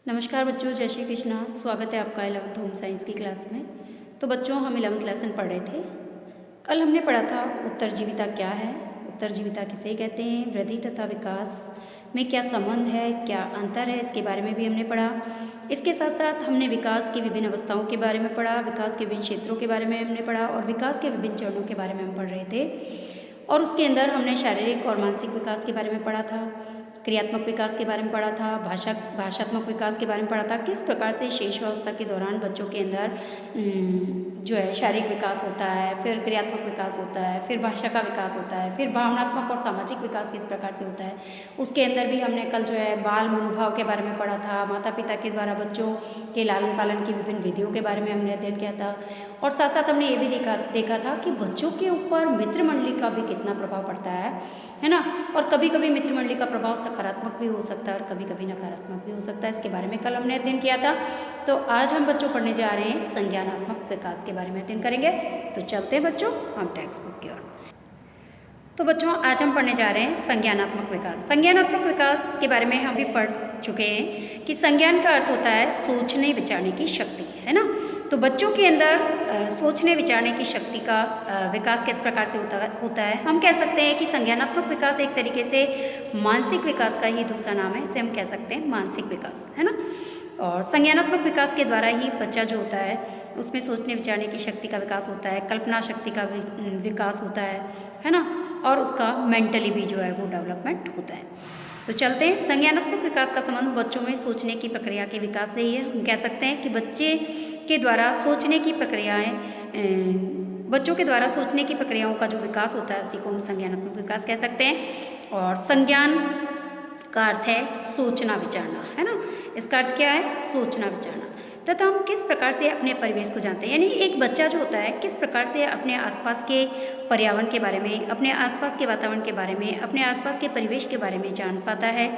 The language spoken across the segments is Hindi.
नमस्कार बच्चों, जय श्री कृष्णा। स्वागत है आपका 11th होम साइंस की क्लास में। तो बच्चों, हम 11th लेसन पढ़ रहे थे। कल हमने पढ़ा था उत्तरजीविता क्या है, उत्तरजीविता किसे कहते हैं, वृद्धि तथा विकास में क्या संबंध है, क्या अंतर है, इसके बारे में भी हमने पढ़ा। इसके साथ साथ हमने विकास की विभिन्न अवस्थाओं के बारे में पढ़ा, विकास के विभिन्न क्षेत्रों के बारे में हमने पढ़ा और विकास के विभिन्न चरणों के बारे में हम पढ़ रहे थे। और उसके अंदर हमने शारीरिक और मानसिक विकास के बारे में पढ़ा था, क्रियात्मक विकास के बारे में पढ़ा था, भाषात्मक विकास के बारे में पढ़ा था। किस प्रकार से शेषावस्था के दौरान बच्चों के अंदर जो है शारीरिक विकास होता है, फिर क्रियात्मक विकास होता है, फिर भाषा का विकास होता है, फिर भावनात्मक और सामाजिक विकास किस प्रकार से होता है। उसके अंदर भी हमने कल जो है बाल मनोभाव के बारे में पढ़ा था, माता पिता के द्वारा बच्चों के लालन पालन की विभिन्न विधियों के बारे में हमने अध्ययन किया था। और साथ साथ हमने ये भी देखा था कि बच्चों के ऊपर मित्र मंडली का भी कितना प्रभाव पड़ता है ना। और कभी कभी मित्र मंडली का प्रभाव सकारात्मक भी हो सकता है और कभी कभी नकारात्मक भी हो सकता है। इसके बारे में कल हमने अध्ययन किया था। तो आज हम बच्चों पढ़ने जा रहे हैं संज्ञानात्मक विकास के बारे में अध्ययन करेंगे। तो चलते हैं बच्चों हम टेक्स्ट बुक की ओर। तो बच्चों, आज हम पढ़ने जा रहे हैं संज्ञानात्मक विकास। संज्ञानात्मक विकास के बारे में हम भी पढ़ चुके हैं कि संज्ञान का अर्थ होता है सोचने विचारने की शक्ति, है ना। तो बच्चों के अंदर सोचने विचारने की शक्ति का विकास किस प्रकार से होता है। हम कह सकते हैं कि संज्ञानात्मक विकास एक तरीके से मानसिक विकास का ही दूसरा नाम है। इसे हम कह सकते हैं मानसिक विकास, है ना। और संज्ञानात्मक विकास के द्वारा ही बच्चा जो होता है उसमें सोचने विचारने की शक्ति का विकास होता है, कल्पना शक्ति का विकास होता है ना। और उसका मेंटली भी जो है वो डेवलपमेंट होता है। तो चलते हैं। संज्ञानात्मक विकास का संबंध बच्चों में सोचने की प्रक्रिया के विकास से ही है। हम कह सकते हैं कि बच्चे के द्वारा सोचने की प्रक्रियाएं, बच्चों के द्वारा सोचने की प्रक्रियाओं का जो विकास होता है उसी को हम संज्ञानात्मक विकास कह सकते हैं। और संज्ञान का अर्थ है सोचना विचारना, है ना। इसका अर्थ क्या है? सोचना विचारना। तथा हम किस प्रकार से अपने परिवेश को जानते हैं, यानी एक बच्चा जो होता है किस प्रकार से अपने आसपास के पर्यावरण के बारे में, अपने आसपास के वातावरण के बारे में, अपने आसपास के परिवेश के बारे में जान पाता है,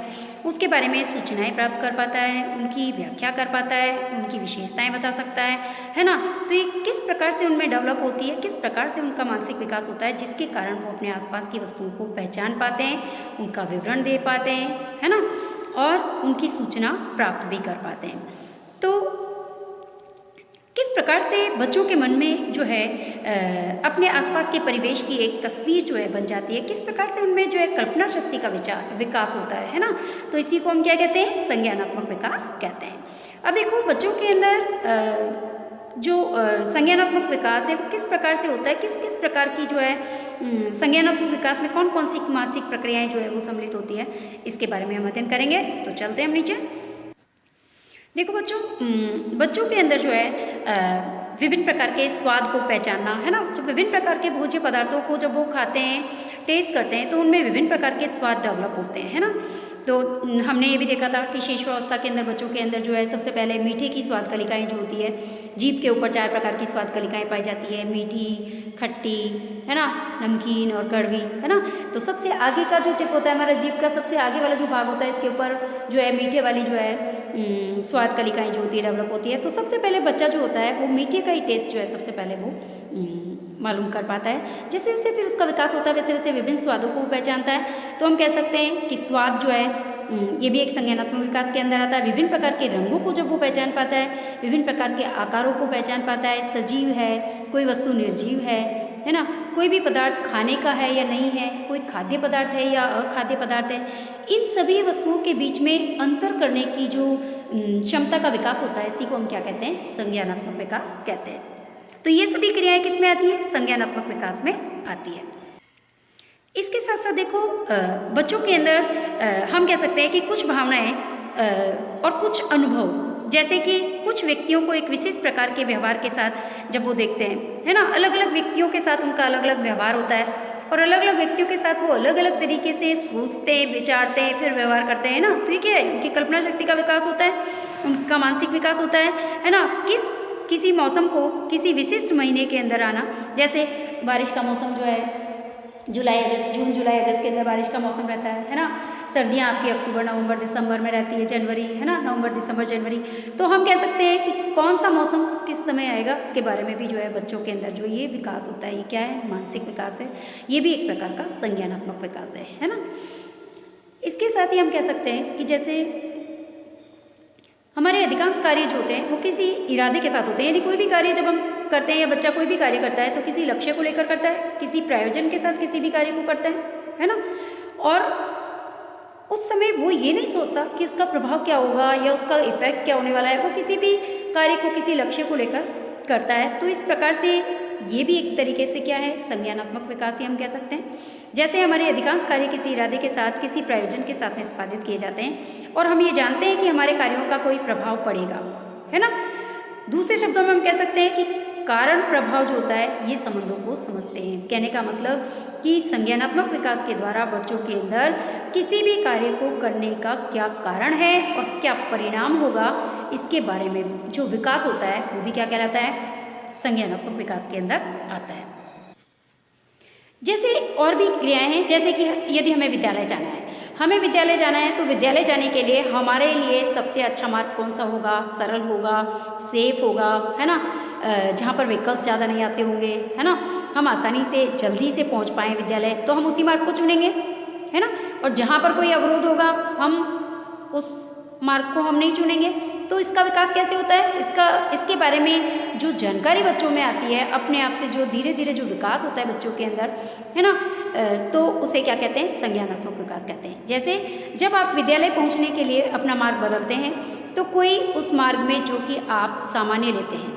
उसके बारे में सूचनाएं प्राप्त कर पाता है, उनकी व्याख्या कर पाता है, उनकी विशेषताएं बता सकता है ना। तो ये किस प्रकार से उनमें डेवलप होती है, किस प्रकार से उनका मानसिक विकास होता है, जिसके कारण वो अपने आसपास की वस्तुओं को पहचान पाते हैं, उनका विवरण दे पाते हैं, है ना, और उनकी सूचना प्राप्त भी कर पाते हैं। तो किस प्रकार से बच्चों के मन में जो है अपने आसपास के परिवेश की एक तस्वीर जो है बन जाती है, किस प्रकार से उनमें जो है कल्पना शक्ति का विकास होता है ना। तो इसी को हम क्या कहते हैं? संज्ञानात्मक विकास कहते हैं। अब देखो, बच्चों के अंदर जो संज्ञानात्मक विकास है वो किस प्रकार से होता है, किस किस प्रकार की जो है संज्ञानात्मक विकास में कौन कौन सी मानसिक प्रक्रियाएं जो है वो सम्मिलित होती है, इसके बारे में हम अध्ययन करेंगे। तो चलते हैं हम नीचे। देखो बच्चों, बच्चों के अंदर जो है विभिन्न प्रकार के स्वाद को पहचानना, है ना। जब विभिन्न प्रकार के भोज्य पदार्थों को जब वो खाते हैं, टेस्ट करते हैं, तो उनमें विभिन्न प्रकार के स्वाद डेवलप होते हैं, है ना। तो हमने ये भी देखा था कि शिशुअवस्था के अंदर बच्चों के अंदर जो है सबसे पहले मीठे की स्वाद कलिकाएँ जो होती है, जीभ के ऊपर 4 प्रकार की स्वाद कलिकाएँ पाई जाती है, मीठी, खट्टी, है ना, नमकीन और कड़वी, है ना। तो सबसे आगे का जो टिप होता है हमारा जीभ का, सबसे आगे वाला जो भाग होता है, इसके ऊपर जो है मीठे वाली जो है स्वाद कलिकाएँ जो होती है डेवलप होती है। तो सबसे पहले बच्चा जो होता है वो मीठे का ही टेस्ट जो है सबसे पहले वो मालूम कर पाता है। जैसे जैसे फिर उसका विकास होता है वैसे वैसे विभिन्न स्वादों को पहचानता है। तो हम कह सकते हैं कि स्वाद जो है ये भी एक संज्ञानात्मक विकास के अंदर आता है। विभिन्न प्रकार के रंगों को जब वो पहचान पाता है, विभिन्न प्रकार के आकारों को पहचान पाता है, सजीव है, कोई वस्तु निर्जीव है ना, कोई भी पदार्थ खाने का है या नहीं है, कोई खाद्य पदार्थ है या अखाद्य पदार्थ है, इन सभी वस्तुओं के बीच में अंतर करने की जो क्षमता का विकास होता है, इसी को हम क्या कहते हैं? संज्ञानात्मक विकास कहते हैं। तो ये सभी क्रियाएं किस में आती है? संज्ञानात्मक विकास में आती है। इसके साथ साथ देखो, बच्चों के अंदर हम कह सकते हैं कि कुछ भावनाएं और कुछ अनुभव, जैसे कि कुछ व्यक्तियों को एक विशेष प्रकार के व्यवहार के साथ जब वो देखते हैं, है ना, अलग अलग व्यक्तियों के साथ उनका अलग अलग व्यवहार होता है और अलग अलग व्यक्तियों के साथ वो अलग अलग तरीके से सोचते हैं, विचारते हैं, फिर व्यवहार करते हैं ना। तो ये क्या है? उनकी कल्पना शक्ति का विकास होता है, उनका मानसिक विकास होता है ना। किसी मौसम को किसी विशिष्ट महीने के अंदर आना, जैसे बारिश का मौसम जो है जून जुलाई अगस्त के अंदर बारिश का मौसम रहता है ना। सर्दियाँ आपकी अक्टूबर नवंबर दिसंबर में रहती है, जनवरी, है ना, नवंबर दिसंबर जनवरी। तो हम कह सकते हैं कि कौन सा मौसम किस समय आएगा, इसके बारे में भी जो है बच्चों के अंदर जो ये विकास होता है, ये क्या है? मानसिक विकास है। ये भी एक प्रकार का संज्ञानात्मक विकास है ना। इसके साथ ही हम कह सकते हैं कि जैसे हमारे अधिकांश कार्य जो होते हैं वो किसी इरादे के साथ होते हैं, यानी कोई भी कार्य जब हम करते हैं या बच्चा कोई भी कार्य करता है तो किसी लक्ष्य को लेकर करता है, किसी प्रायोजन के साथ किसी भी कार्य को करता है ना। और उस समय वो ये नहीं सोचता कि उसका प्रभाव क्या होगा या उसका इफेक्ट क्या होने वाला है, वो किसी भी कार्य को किसी लक्ष्य को लेकर करता है। तो इस प्रकार से ये भी एक तरीके से क्या है, संज्ञानात्मक विकास ही हम कह सकते हैं। जैसे हमारे अधिकांश कार्य किसी इरादे के साथ किसी प्रायोजन के साथ निष्पादित किए जाते हैं और हम ये जानते हैं कि हमारे कार्यों का कोई प्रभाव पड़ेगा, है ना। दूसरे शब्दों में हम कह सकते हैं कि कारण प्रभाव जो होता है ये संबंधों को समझते हैं। कहने का मतलब कि संज्ञानात्मक विकास के द्वारा बच्चों के अंदर किसी भी कार्य को करने का क्या कारण है और क्या परिणाम होगा, इसके बारे में जो विकास होता है वो भी क्या कहलाता है, संज्ञानात्मक विकास के अंदर आता है। जैसे और भी क्रियाएं हैं, जैसे कि यदि हमें विद्यालय जाना है, तो विद्यालय जाने के लिए हमारे लिए सबसे अच्छा मार्ग कौन सा होगा, सरल होगा, सेफ होगा, है ना, जहाँ पर व्हीकल्स ज़्यादा नहीं आते होंगे, है ना, हम आसानी से जल्दी से पहुँच पाएँ विद्यालय, तो हम उसी मार्ग को चुनेंगे, है ना। और जहाँ पर कोई अवरोध होगा हम उस मार्ग को हम नहीं चुनेंगे। तो इसका विकास कैसे होता है, इसके बारे में जो जानकारी बच्चों में आती है, अपने आप से जो धीरे धीरे जो विकास होता है बच्चों के अंदर, है ना, तो उसे क्या कहते हैं, संज्ञानात्मक विकास कहते हैं। जैसे जब आप विद्यालय पहुंचने के लिए अपना मार्ग बदलते हैं तो कोई उस मार्ग में जो कि आप सामान्य लेते हैं,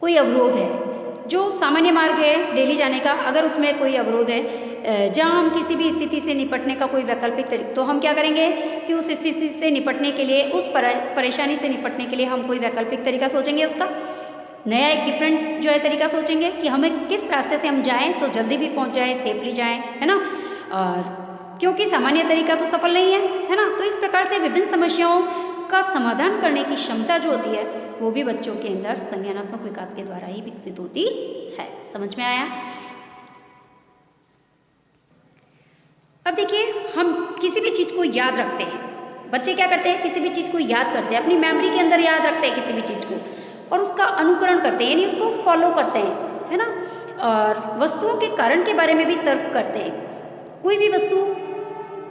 कोई अवरोध है, जो सामान्य मार्ग है डेली जाने का, अगर उसमें कोई अवरोध है जहाँ हम किसी भी स्थिति से निपटने का कोई वैकल्पिक तरीका, तो हम क्या करेंगे कि उस स्थिति से निपटने के लिए, उस परेशानी से निपटने के लिए हम कोई वैकल्पिक तरीका सोचेंगे, उसका नया एक डिफरेंट जो है तरीका सोचेंगे कि हमें किस रास्ते से हम जाएं तो जल्दी भी पहुंच जाएं, सेफली जाएं, है ना। और क्योंकि सामान्य तरीका तो सफल नहीं है ना। तो इस प्रकार से विभिन्न समस्याओं का समाधान करने की क्षमता जो होती है वो भी बच्चों के अंदर संज्ञानात्मक विकास के द्वारा ही विकसित होती है। समझ में आया। अब देखिए, हम किसी भी चीज़ को याद रखते हैं, बच्चे क्या करते हैं, किसी भी चीज़ को याद करते हैं, अपनी मेमोरी के अंदर याद रखते हैं किसी भी चीज़ को और उसका अनुकरण करते हैं, यानी उसको फॉलो करते हैं, है ना। और वस्तुओं के कारण के बारे में भी तर्क करते हैं। कोई भी वस्तु,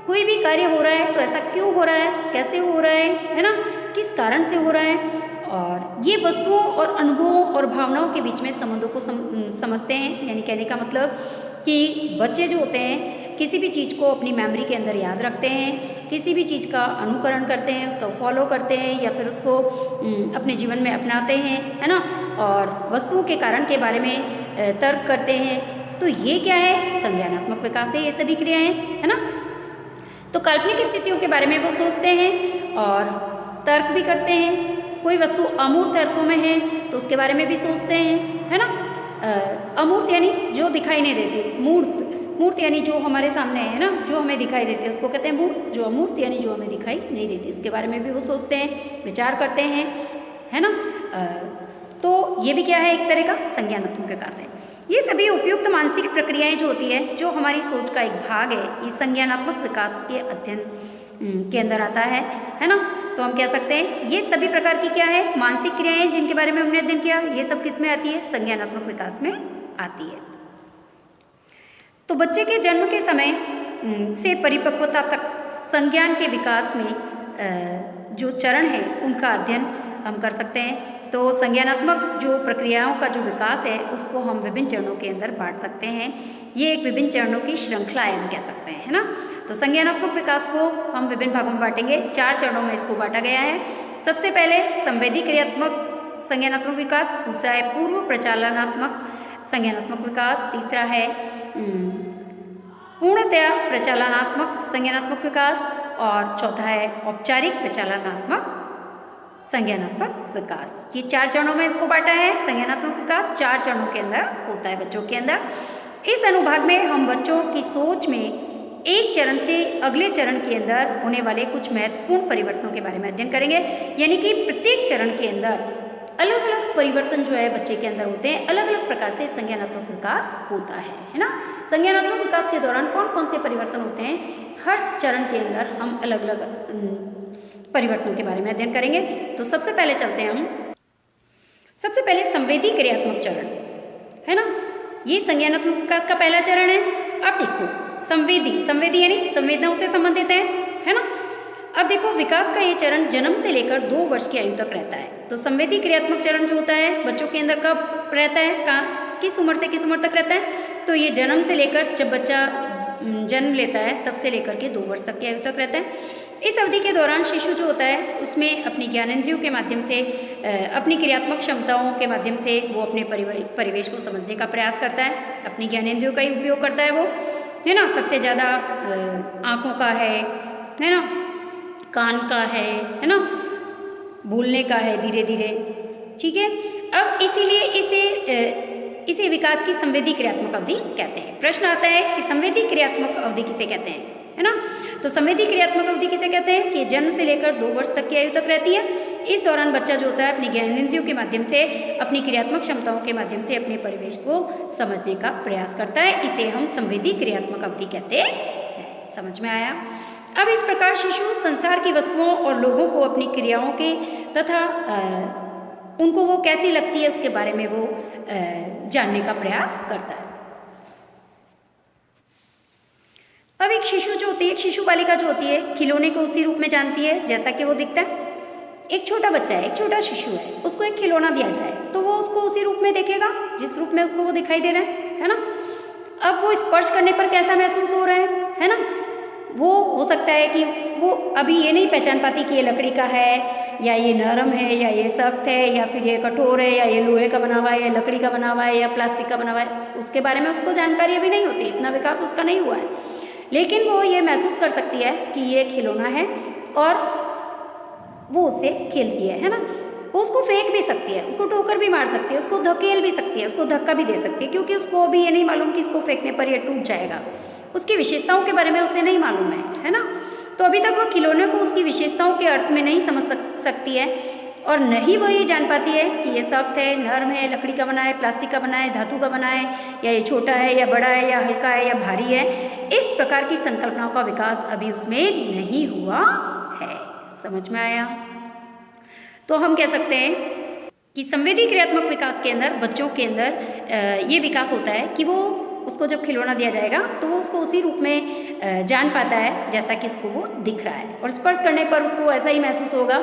कोई भी कार्य हो रहा है तो ऐसा क्यों हो रहा है, कैसे हो रहा है ना, किस कारण से हो रहा है। और ये वस्तुओं और अनुभवों और भावनाओं के बीच में संबंधों को समझते हैं। यानी कहने का मतलब कि बच्चे जो होते हैं किसी भी चीज़ को अपनी मेमोरी के अंदर याद रखते हैं, किसी भी चीज़ का अनुकरण करते हैं, उसका फॉलो करते हैं या फिर उसको अपने जीवन में अपनाते हैं, है ना। और वस्तुओं के कारण के बारे में तर्क करते हैं। तो ये क्या है, संज्ञानात्मक विकास है, ये सभी क्रियाएं, है ना। तो काल्पनिक स्थितियों के बारे में वो सोचते हैं और तर्क भी करते हैं। कोई वस्तु अमूर्त अर्थों में है तो उसके बारे में भी सोचते हैं, है ना। अमूर्त यानी जो दिखाई नहीं देती, मूर्त यानी जो हमारे सामने है ना, जो हमें दिखाई देती है उसको कहते हैं मूर्त। जो अमूर्त यानी जो हमें दिखाई नहीं देती, उसके बारे में भी वो सोचते हैं, विचार करते हैं, है ना। तो ये भी क्या है, एक तरह का संज्ञानात्मक विकास है। ये सभी उपयुक्त मानसिक प्रक्रियाएं जो होती है, जो हमारी सोच का एक भाग है, इस संज्ञानात्मक विकास के अध्ययन के अंदर आता है ना। तो हम कह सकते हैं ये सभी प्रकार की क्या है, मानसिक क्रियाएं जिनके बारे में हमने अध्ययन किया, ये सब किस में आती है, संज्ञानात्मक विकास में आती है। तो बच्चे के जन्म के समय से परिपक्वता तक संज्ञान के विकास में जो चरण है उनका अध्ययन हम कर सकते हैं। तो संज्ञानात्मक जो प्रक्रियाओं का जो विकास है उसको हम विभिन्न चरणों के अंदर बांट सकते हैं। ये एक विभिन्न चरणों की श्रृंखला है, हम कह सकते हैं, है ना। तो संज्ञानात्मक विकास को हम विभिन्न भागों में बांटेंगे, 4 चरणों में इसको बांटा गया है। सबसे पहले संवेदी क्रियात्मक संज्ञानात्मक विकास, दूसरा है पूर्व प्रचालनात्मक संज्ञानात्मक विकास, तीसरा है पूर्णतया प्रचालनात्मक संज्ञानात्मक विकास और चौथा है औपचारिक प्रचालनात्मक संज्ञानात्मक विकास। ये 4 चरणों में इसको बांटा है। संज्ञानात्मक विकास 4 चरणों के अंदर होता है बच्चों के अंदर। इस अनुभाग में हम बच्चों की सोच में एक चरण से अगले चरण के अंदर होने वाले कुछ महत्वपूर्ण परिवर्तनों के बारे में अध्ययन करेंगे। यानी कि प्रत्येक चरण के अंदर अलग अलग परिवर्तन जो है बच्चे के अंदर होते हैं, अलग अलग प्रकार से संज्ञानात्मक विकास होता है ना। संज्ञानात्मक विकास के दौरान कौन कौन से परिवर्तन होते हैं, हर चरण के अंदर हम अलग अलग परिवर्तनों के बारे में अध्ययन करेंगे। तो सबसे पहले चलते हैं हम, सबसे पहले संवेदी क्रियात्मक चरण, है ना। ये संज्ञानात्मक विकास का पहला चरण है। अब देखो, संवेदी यानी संवेदनाओं से संबंधित है ना। अब देखो विकास का ये चरण जन्म से लेकर 2 वर्ष की आयु तक रहता है। तो संवेदी क्रियात्मक चरण जो होता है बच्चों के अंदर कब रहता है, किस उम्र से किस उम्र तक रहता है? तो ये जन्म से लेकर, जब बच्चा जन्म लेता है तब से लेकर के 2 वर्ष तक की आयु तक रहता है। इस अवधि के दौरान शिशु जो होता है उसमें अपनी ज्ञानेंद्रियों के माध्यम से, अपनी क्रियात्मक क्षमताओं के माध्यम से वो अपने परिवेश को समझने का प्रयास करता है। अपनी ज्ञानेंद्रियों का ही उपयोग करता है वो, है ना। सबसे ज़्यादा आँखों का है ना, कान का है ना, बोलने का है धीरे धीरे, ठीक है। अब इसीलिए इसे विकास की संवेदी क्रियात्मक अवधि कहते हैं। प्रश्न आता है कि संवेदी क्रियात्मक अवधि किसे कहते हैं, है ना। तो संवेदी क्रियात्मक अवधि किसे कहते हैं कि जन्म से लेकर 2 वर्ष तक की आयु तक रहती है। इस दौरान बच्चा जो होता है अपनी ज्ञानेंद्रियों के माध्यम से, अपनी क्रियात्मक क्षमताओं के माध्यम से अपने परिवेश को समझने का प्रयास करता है। इसे हम संवेदी क्रियात्मक अवधि कहते हैं। समझ में आया? अब इस प्रकार शिशु संसार की वस्तुओं और लोगों को अपनी क्रियाओं के तथा उनको वो कैसी लगती है उसके बारे में वो जानने का प्रयास करता है। अब एक शिशु जो होती है, एक शिशु बालिका जो होती है, खिलौने को उसी रूप में जानती है जैसा कि वो दिखता है। एक छोटा बच्चा है, एक छोटा शिशु है, उसको एक खिलौना दिया जाए तो वो उसको उसी रूप में देखेगा जिस रूप में उसको वो दिखाई दे रहा है ना। अब वो स्पर्श करने पर कैसा महसूस हो रहा है ना। वो हो सकता है कि वो अभी ये नहीं पहचान पाती कि ये लकड़ी का है या ये नरम है या ये सख्त है या फिर ये कठोर है या ये लोहे का बना हुआ है या लकड़ी का बना हुआ है या प्लास्टिक का बना हुआ है। उसके बारे में उसको जानकारी अभी नहीं होती, इतना विकास उसका नहीं हुआ है, लेकिन वो ये महसूस कर सकती है कि ये खिलौना है और वो उससे खेलती है ना। वो उसको फेंक भी सकती है, उसको ठोकर भी मार सकती है, उसको धकेल भी सकती है, उसको धक्का भी दे सकती है, क्योंकि उसको अभी ये नहीं मालूम कि इसको फेंकने पर ये टूट जाएगा। उसकी विशेषताओं के बारे में उसे नहीं मालूम है ना। तो अभी तक वो खिलौने को उसकी विशेषताओं के अर्थ में नहीं समझ सकती है और नहीं वो ये जान पाती है कि ये सख्त है, नरम है, लकड़ी का बना है, प्लास्टिक का बना है, धातु का बना है, या ये छोटा है या बड़ा है या हल्का है या भारी है। इस प्रकार की संकल्पनाओं का विकास अभी उसमें नहीं हुआ है। समझ में आया? तो हम कह सकते हैं कि संवेदी क्रियात्मक विकास के अंदर बच्चों के अंदर ये विकास होता है कि वो उसको जब खिलौना दिया जाएगा तो वो उसको उसी रूप में जान पाता है जैसा कि उसको वो दिख रहा है, और स्पर्श करने पर उसको ऐसा ही महसूस होगा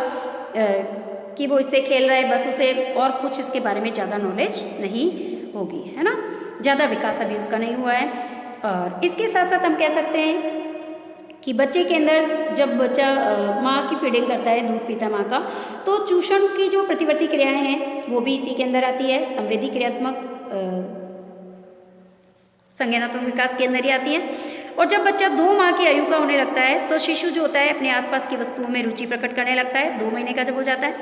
कि वो इससे खेल रहा है, बस उसे और कुछ इसके बारे में ज़्यादा नॉलेज नहीं होगी, है ना। ज़्यादा विकास अभी उसका नहीं हुआ है। और इसके साथ साथ हम कह सकते हैं कि बच्चे के अंदर जब बच्चा माँ की फीडिंग करता है, दूध पीता माँ का, तो चूषण की जो प्रतिवर्ती क्रियाएं हैं वो भी इसी के अंदर आती है। संवेदी क्रियात्मक संज्ञानात्मक विकास के अंदर ही आती है। और जब बच्चा 2 माह की आयु का होने लगता है तो शिशु जो होता है अपने आसपास की वस्तुओं में रुचि प्रकट करने लगता है, 2 महीने का जब हो जाता है।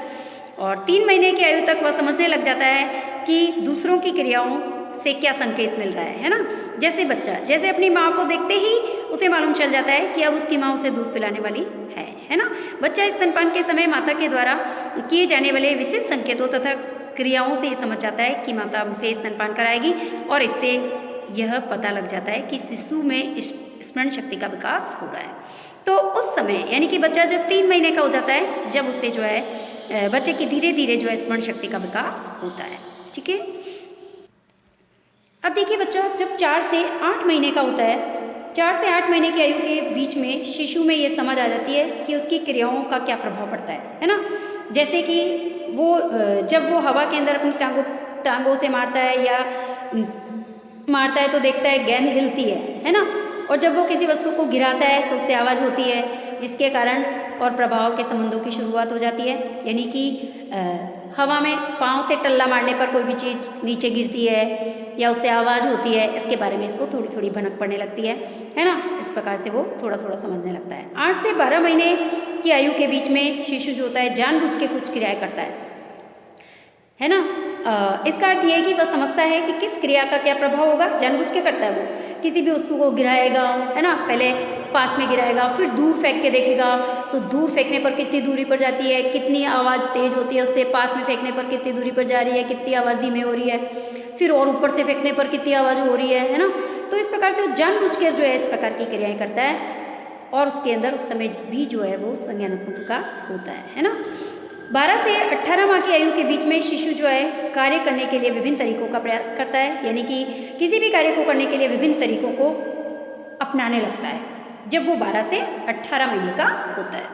और 3 महीने की आयु तक वह समझने लग जाता है कि दूसरों की क्रियाओं से क्या संकेत मिल रहा है ना। जैसे बच्चा जैसे अपनी माँ को देखते ही उसे मालूम चल जाता है कि अब उसकी माँ उसे दूध पिलाने वाली है ना। बच्चा स्तनपान के समय माता के द्वारा किए जाने वाले विशेष संकेतों तथा क्रियाओं से ये समझ जाता है कि माता उसे स्तनपान कराएगी, और इससे यह पता लग जाता है कि शिशु में स्मरण शक्ति का विकास हो रहा है। तो उस समय यानी कि बच्चा जब 3 महीने का हो जाता है, जब उससे जो है बच्चे की धीरे धीरे जो है स्मरण शक्ति का विकास होता है, ठीक है। अब देखिए बच्चा जब 4 से 8 महीने का होता है, 4 से 8 महीने की आयु के बीच में शिशु में ये समझ आ जाती है कि उसकी क्रियाओं का क्या प्रभाव पड़ता है ना। जैसे कि वो जब वो हवा के अंदर अपनी टांगों से मारता है तो देखता है गेंद हिलती है ना। और जब वो किसी वस्तु को गिराता है तो उससे आवाज़ होती है, जिसके कारण और प्रभाव के संबंधों की शुरुआत हो जाती है। यानी कि हवा में पाँव से टल्ला मारने पर कोई भी चीज़ नीचे गिरती है या उससे आवाज़ होती है, इसके बारे में इसको थोड़ी थोड़ी भनक पड़ने लगती है ना। इस प्रकार से वो थोड़ा थोड़ा समझने लगता है। 8 से 12 महीने की आयु के बीच में शिशु जो होता है जानबूझ के कुछ क्रियाएं करता है ना। इसका अर्थ यह है कि वह समझता है कि किस क्रिया का क्या प्रभाव होगा, जानबूझ के करता है। वो किसी भी वस्तु को गिराएगा, है ना, पहले पास में गिराएगा, फिर दूर फेंक के देखेगा तो दूर फेंकने पर कितनी दूरी पर जाती है, कितनी आवाज़ तेज होती है, उससे पास में फेंकने पर कितनी दूरी पर जा रही है, कितनी आवाज़ धीमे हो रही है, फिर और ऊपर से फेंकने पर कितनी आवाज़ हो रही है ना। तो इस प्रकार से जानबूझ के जो है इस प्रकार की क्रियाएँ करता है, और उसके अंदर उस समय भी जो है वो संज्ञानात्मक विकास होता है ना। 12 से 18 माह की आयु के बीच में शिशु जो है कार्य करने के लिए विभिन्न तरीकों का प्रयास करता है, यानी कि किसी भी कार्य को करने के लिए विभिन्न तरीकों को अपनाने लगता है जब वो 12 से 18 महीने का होता है।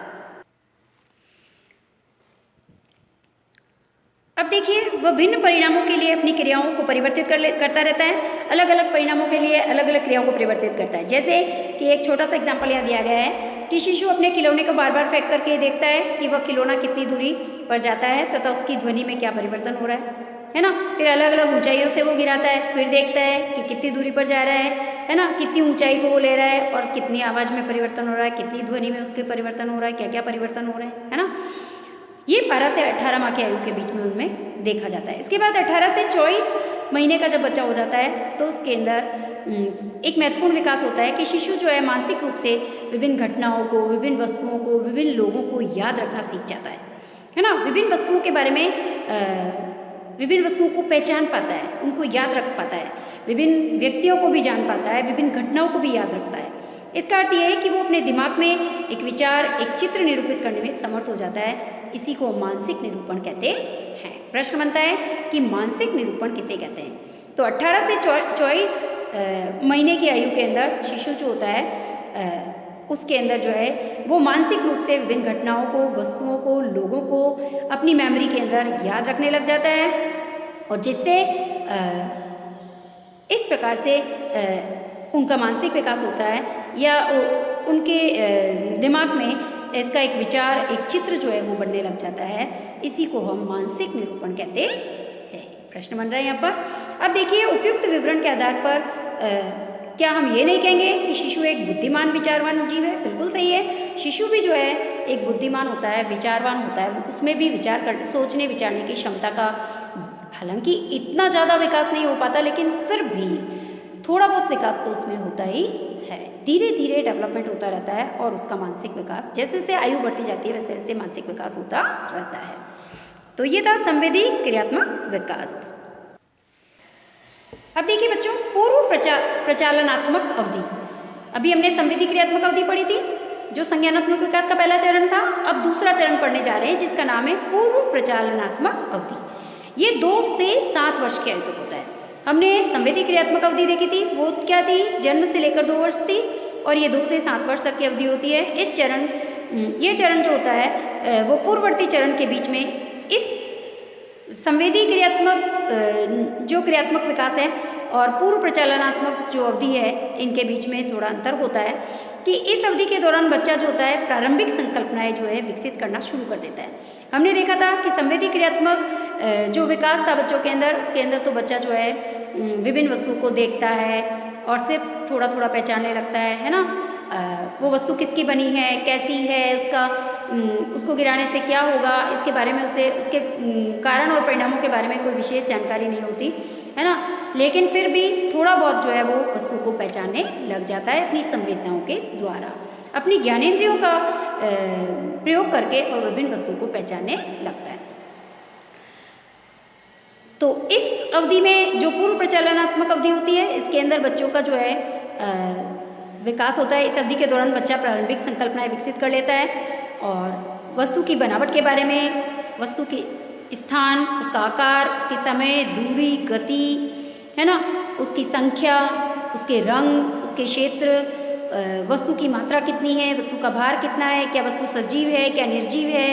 अब देखिए वह भिन्न परिणामों के लिए अपनी क्रियाओं को परिवर्तित करता रहता है, अलग अलग परिणामों के लिए अलग अलग क्रियाओं को परिवर्तित करता है। जैसे कि एक छोटा सा एग्जाम्पल यहाँ दिया गया है कि शिशु अपने खिलौने को बार बार फेंक करके देखता है कि वह खिलौना कितनी दूरी पर जाता है तथा उसकी ध्वनि में क्या परिवर्तन हो रहा है ना। फिर अलग अलग ऊंचाइयों से वो गिराता है, फिर देखता है कि कितनी दूरी पर जा रहा है ना, कितनी ऊंचाई को वो ले रहा है और कितनी आवाज़ में परिवर्तन हो रहा है, कितनी ध्वनि में उसके परिवर्तन हो रहा है, क्या क्या परिवर्तन हो रहे हैं, है ना। ये 12 से 18 माह की आयु के बीच में उनमें देखा जाता है। इसके बाद 18 से 24 महीने का जब बच्चा हो जाता है तो उसके अंदर एक महत्वपूर्ण विकास होता है कि शिशु जो है मानसिक रूप से विभिन्न घटनाओं को, विभिन्न वस्तुओं को, विभिन्न लोगों को याद रखना सीख जाता है ना। विभिन्न वस्तुओं के बारे में विभिन्न वस्तुओं को पहचान पाता है, उनको याद रख पाता है, विभिन्न व्यक्तियों को भी जान पाता है, विभिन्न घटनाओं को भी याद रखता है। इसका अर्थ यह है कि वो अपने दिमाग में एक विचार, एक चित्र निरूपित करने में समर्थ हो जाता है। इसी को मानसिक निरूपण कहते हैं। प्रश्न बनता है कि मानसिक निरूपण किसे कहते हैं। तो 18 से 24 महीने की आयु के अंदर शिशु जो होता है उसके अंदर जो है वो मानसिक रूप से विभिन्न घटनाओं को, वस्तुओं को, लोगों को अपनी मेमोरी के अंदर याद रखने लग जाता है और जिससे इस प्रकार से उनका मानसिक विकास होता है या उनके दिमाग में इसका एक विचार, एक चित्र जो है वो बनने लग जाता है। इसी को हम मानसिक निरूपण कहते हैं। प्रश्न बन रहा है यहाँ पर। अब देखिए उपयुक्त विवरण के आधार पर क्या हम ये नहीं कहेंगे कि शिशु एक बुद्धिमान विचारवान जीव है? बिल्कुल सही है। शिशु भी जो है एक बुद्धिमान होता है, विचारवान होता है, उसमें भी सोचने विचारने की क्षमता का हालांकि इतना ज़्यादा विकास नहीं हो पाता, लेकिन फिर भी थोड़ा बहुत विकास तो उसमें होता ही है। धीरे धीरे डेवलपमेंट होता रहता है और उसका मानसिक विकास जैसे जैसे आयु बढ़ती जाती है वैसे वैसे मानसिक विकास होता रहता है। तो ये था संवेदी क्रियात्मक विकास। अब देखिए बच्चों, पूर्व प्रचालनात्मक अवधि। अभी हमने संवेदी क्रियात्मक अवधि पढ़ी थी जो संज्ञानात्मक विकास का पहला चरण था। अब दूसरा चरण पढ़ने जा रहे हैं जिसका नाम है पूर्व प्रचालनात्मक अवधि। ये 2 से 7 वर्ष की आयु तक होता है। हमने संवेदी क्रियात्मक अवधि देखी थी, वो क्या थी? जन्म से लेकर 2 वर्ष थी और ये 2 से 7 वर्ष तक की अवधि होती है। ये चरण जो होता है वो पूर्ववर्ती चरण के बीच में इस संवेदी क्रियात्मक जो क्रियात्मक विकास है और पूर्व प्रचालनात्मक जो अवधि है इनके बीच में थोड़ा अंतर होता है कि इस अवधि के दौरान बच्चा जो होता है प्रारंभिक संकल्पनाएं जो है विकसित करना शुरू कर देता है। हमने देखा था कि संवेदी क्रियात्मक जो विकास था बच्चों के अंदर, उसके अंदर तो बच्चा जो है विभिन्न वस्तुओं को देखता है और सिर्फ थोड़ा थोड़ा पहचानने लगता है ना। वो वस्तु किसकी बनी है, कैसी है, उसको गिराने से क्या होगा, इसके बारे में उसके कारण और परिणामों के बारे में कोई विशेष जानकारी नहीं होती है ना। लेकिन फिर भी थोड़ा बहुत जो है वो वस्तु को पहचानने लग जाता है अपनी संवेदनाओं के द्वारा, अपनी ज्ञानेंद्रियों का प्रयोग करके वो विभिन्न वस्तुओं को पहचानने लगता है। तो इस अवधि में जो पूर्व प्रचालनात्मक अवधि होती है इसके अंदर बच्चों का जो है विकास होता है। इस अवधि के दौरान बच्चा प्रारंभिक संकल्पनाएं विकसित कर लेता है और वस्तु की बनावट के बारे में, वस्तु के स्थान, उसका आकार, उसके समय, दूरी, गति है ना, उसकी संख्या, उसके रंग, उसके क्षेत्र, वस्तु की मात्रा कितनी है, वस्तु का भार कितना है, क्या वस्तु सजीव है, क्या निर्जीव है,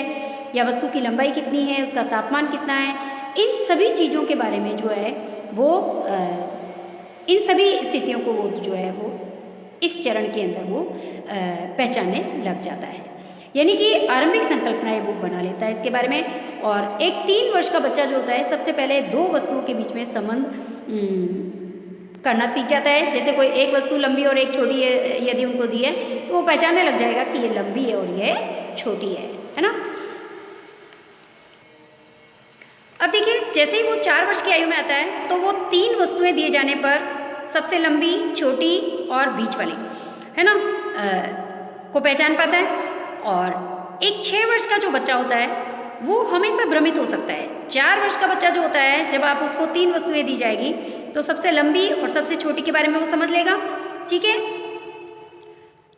या वस्तु की लंबाई कितनी है, उसका तापमान कितना है, इन सभी चीज़ों के बारे में जो है वो इन सभी स्थितियों को वो जो है वो इस चरण के अंदर वो पहचानने लग जाता है। यानी कि आरंभिक संकल्पनाएं वो बना लेता है इसके बारे में। और एक 3 वर्ष का बच्चा जो होता है सबसे पहले 2 वस्तुओं के बीच में संबंध करना सीख जाता है। जैसे कोई एक वस्तु लंबी और एक छोटी है यदि उनको दी है तो वो पहचानने लग जाएगा कि ये लंबी है और ये छोटी है ना। अब देखिए जैसे ही वो 4 वर्ष की आयु में आता है तो वो 3 वस्तुएं दिए जाने पर सबसे लंबी, छोटी और बीच वाली है ना को पहचान पाता है। और एक 6 वर्ष का जो बच्चा होता है वो हमेशा भ्रमित हो सकता है। 4 वर्ष का बच्चा जो होता है जब आप उसको 3 वस्तुएं दी जाएगी तो सबसे लंबी और सबसे छोटी के बारे में वो समझ लेगा, ठीक है।